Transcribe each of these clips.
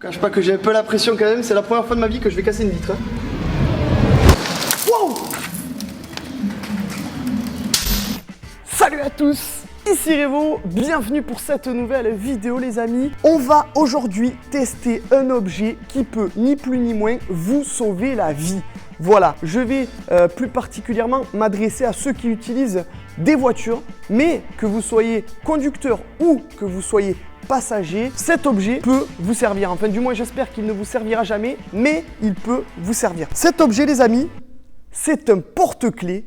Je cache pas que j'ai un peu la pression quand même, c'est la première fois de ma vie que je vais casser une vitre. Wow! Salut à tous, ici Revo, bienvenue pour cette nouvelle vidéo les amis. On va aujourd'hui tester un objet qui peut ni plus ni moins vous sauver la vie. Voilà, je vais plus particulièrement m'adresser à ceux qui utilisent des voitures, mais que vous soyez conducteur ou que vous soyez passager, cet objet peut vous servir. Enfin, du moins, j'espère qu'il ne vous servira jamais, mais il peut vous servir. Cet objet, les amis, c'est un porte-clés,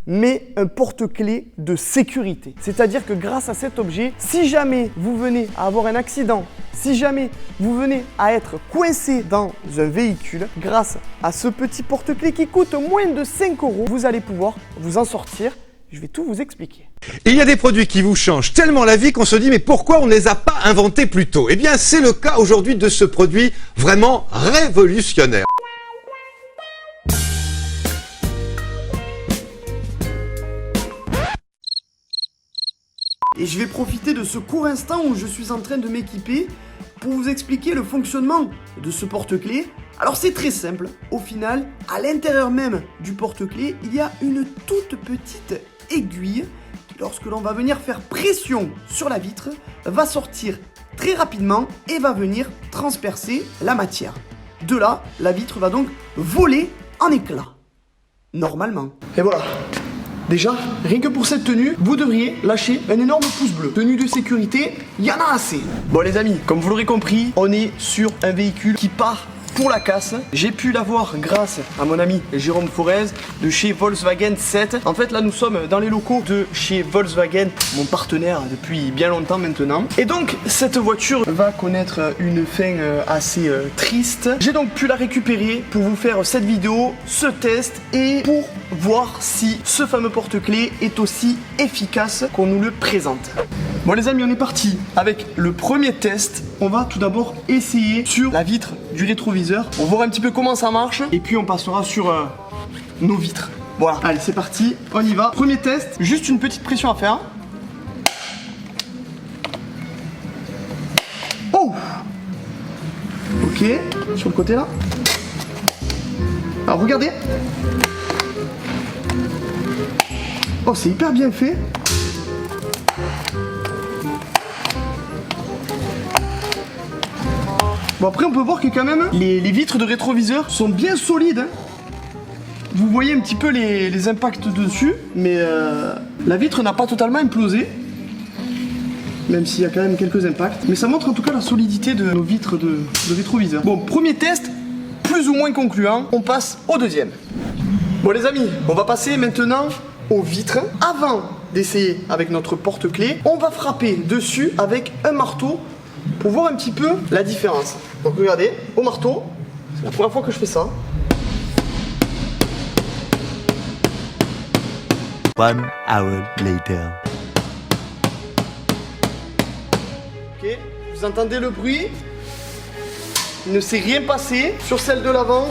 mais un porte-clés de sécurité. C'est-à-dire que grâce à cet objet, si jamais vous venez à avoir un accident, si jamais vous venez à être coincé dans un véhicule, grâce à ce petit porte-clés qui coûte moins de 5 €, vous allez pouvoir vous en sortir. Je vais tout vous expliquer. Il y a des produits qui vous changent tellement la vie qu'on se dit mais pourquoi on ne les a pas inventés plus tôt? Eh bien c'est le cas aujourd'hui de ce produit vraiment révolutionnaire. Et je vais profiter de ce court instant où je suis en train de m'équiper pour vous expliquer le fonctionnement de ce porte-clés. Alors c'est très simple, au final, à l'intérieur même du porte-clés, il y a une toute petite aiguille qui, lorsque l'on va venir faire pression sur la vitre, va sortir très rapidement et va venir transpercer la matière. De là, la vitre va donc voler en éclats, normalement. Et voilà. Déjà, rien que pour cette tenue, vous devriez lâcher un énorme pouce bleu. Tenue de sécurité, il y en a assez. Bon les amis, comme vous l'aurez compris, on est sur un véhicule qui part pour la casse. J'ai pu l'avoir grâce à mon ami Jérôme Forez de chez Volkswagen 7. En fait là nous sommes dans les locaux de chez Volkswagen, mon partenaire depuis bien longtemps maintenant. Et donc cette voiture va connaître une fin assez triste. J'ai donc pu la récupérer pour vous faire cette vidéo, ce test et pour voir si ce fameux porte-clés est aussi efficace qu'on nous le présente. Bon les amis, on est parti avec le premier test. On va tout d'abord essayer sur la vitre du rétroviseur. On va voir un petit peu comment ça marche et puis on passera sur nos vitres. Voilà, allez c'est parti, on y va. Premier test, juste une petite pression à faire. Oh! Ok, sur le côté là. Alors regardez. Oh, c'est hyper bien fait. Bon après on peut voir que quand même les vitres de rétroviseur sont bien solides. Vous voyez un petit peu les impacts dessus, mais la vitre n'a pas totalement implosé. Même s'il y a quand même quelques impacts. Mais ça montre en tout cas la solidité de nos vitres de rétroviseur. Bon, premier test, plus ou moins concluant, on passe au deuxième. Bon les amis, on va passer maintenant aux vitres. Avant d'essayer avec notre porte-clés, on va frapper dessus avec un marteau pour voir un petit peu la différence. Donc regardez, au marteau, c'est la première fois que je fais ça. One hour later. Ok, vous entendez le bruit. Il ne s'est rien passé. Sur celle de l'avant,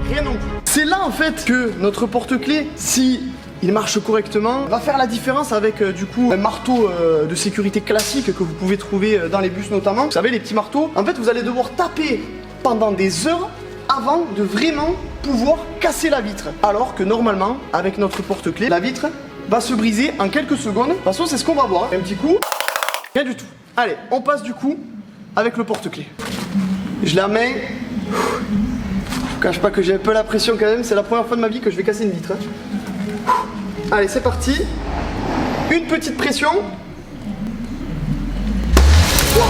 rien non plus. C'est là en fait que notre porte-clés, si il marche correctement, va faire la différence avec du coup un marteau de sécurité classique que vous pouvez trouver dans les bus notamment. Vous savez les petits marteaux, en fait vous allez devoir taper pendant des heures avant de vraiment pouvoir casser la vitre. Alors que normalement avec notre porte-clés, la vitre va se briser en quelques secondes. De toute façon c'est ce qu'on va voir. Un petit coup, rien du tout. Allez, on passe du coup avec le porte-clés. Je la mets. Je cache pas que j'ai un peu la pression quand même, c'est la première fois de ma vie que je vais casser une vitre. Allez, c'est parti. Une petite pression. Wow.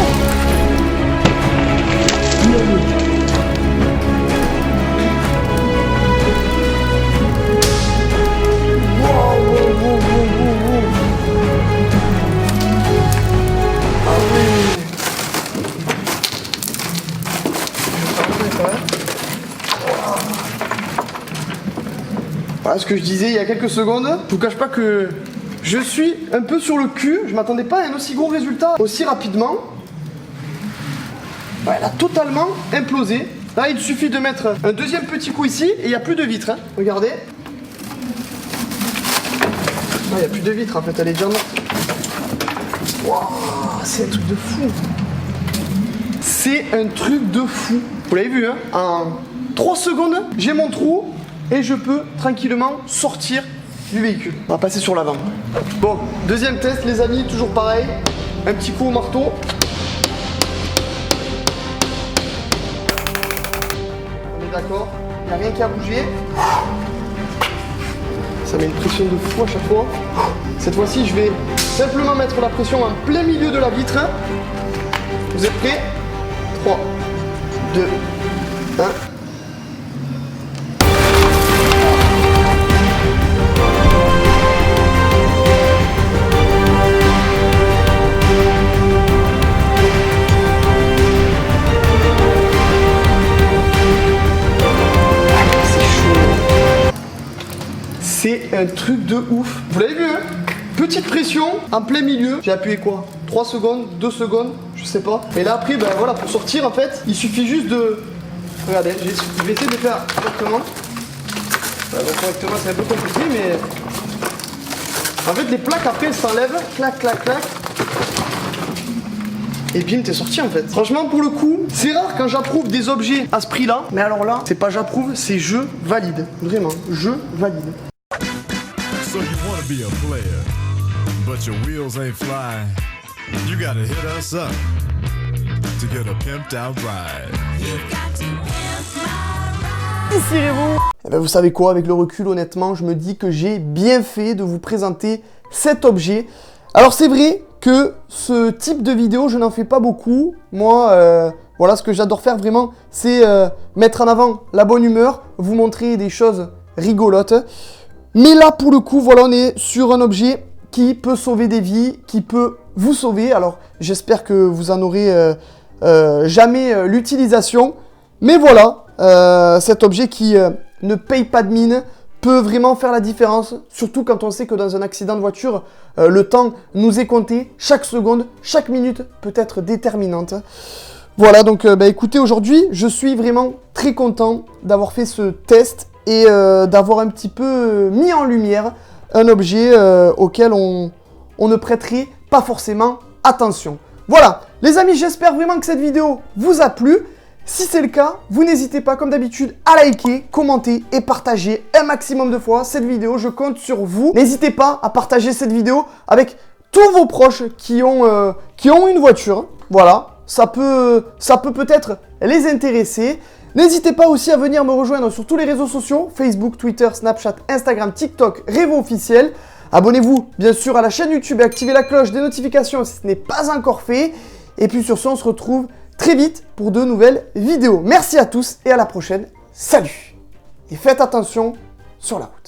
Ah oui. Voilà ce que je disais il y a quelques secondes. Je vous cache pas que je suis un peu sur le cul. Je m'attendais pas à un aussi gros résultat aussi rapidement. Ouais, elle a totalement implosé. Là, il suffit de mettre un deuxième petit coup ici et il n'y a plus de vitre. Hein. Regardez. Il n'y a plus de vitre en fait, elle est déjà morte. Waouh, c'est un truc de fou. C'est un truc de fou. Vous l'avez vu, hein? En 3 secondes, j'ai mon trou et je peux tranquillement sortir du véhicule. On va passer sur l'avant. Bon, deuxième test, les amis, toujours pareil. Un petit coup au marteau. On est d'accord, il n'y a rien qui a bougé. Ça met une pression de fou à chaque fois. Cette fois-ci, je vais simplement mettre la pression en plein milieu de la vitre. Vous êtes prêts? 3, 2, 1. C'est un truc de ouf. Vous l'avez vu, hein? Petite pression en plein milieu. J'ai appuyé quoi? 3 secondes, 2 secondes, je sais pas. Et là après, ben voilà, pour sortir en fait, il suffit juste de... Regardez, je vais essayer de faire correctement. Correctement, c'est un peu compliqué, mais... En fait, les plaques après, elles s'enlèvent. Clac, clac, clac. Et bim, t'es sorti en fait. Franchement, pour le coup, c'est rare quand j'approuve des objets à ce prix-là. Mais alors là, c'est pas j'approuve, c'est je valide. Vraiment, je valide. So you wanna be a player, but your wheels ain't flying. You gotta hit us up to get a pimped out ride. Eh ben, vous savez quoi, avec le recul, honnêtement, je me dis que j'ai bien fait de vous présenter cet objet. Alors c'est vrai que ce type de vidéo, je n'en fais pas beaucoup. Moi, voilà, ce que j'adore faire vraiment, c'est mettre en avant la bonne humeur, vous montrer des choses rigolotes. Mais là, pour le coup, voilà, on est sur un objet qui peut sauver des vies, qui peut vous sauver. Alors, j'espère que vous en aurez jamais l'utilisation. Mais voilà, cet objet qui ne paye pas de mine peut vraiment faire la différence. Surtout quand on sait que dans un accident de voiture, le temps nous est compté. Chaque seconde, chaque minute peut être déterminante. Voilà, donc bah, écoutez, aujourd'hui, je suis vraiment très content d'avoir fait ce test et d'avoir un petit peu mis en lumière un objet auquel on ne prêterait pas forcément attention. Voilà, les amis, j'espère vraiment que cette vidéo vous a plu. Si c'est le cas, vous n'hésitez pas, comme d'habitude, à liker, commenter et partager un maximum de fois cette vidéo. Je compte sur vous. N'hésitez pas à partager cette vidéo avec tous vos proches qui ont une voiture. Voilà, ça peut peut-être les intéresser. N'hésitez pas aussi à venir me rejoindre sur tous les réseaux sociaux, Facebook, Twitter, Snapchat, Instagram, TikTok, Revo officiel. Abonnez-vous bien sûr à la chaîne YouTube et activez la cloche des notifications si ce n'est pas encore fait. Et puis sur ce, on se retrouve très vite pour de nouvelles vidéos. Merci à tous et à la prochaine. Salut! Et faites attention sur la route.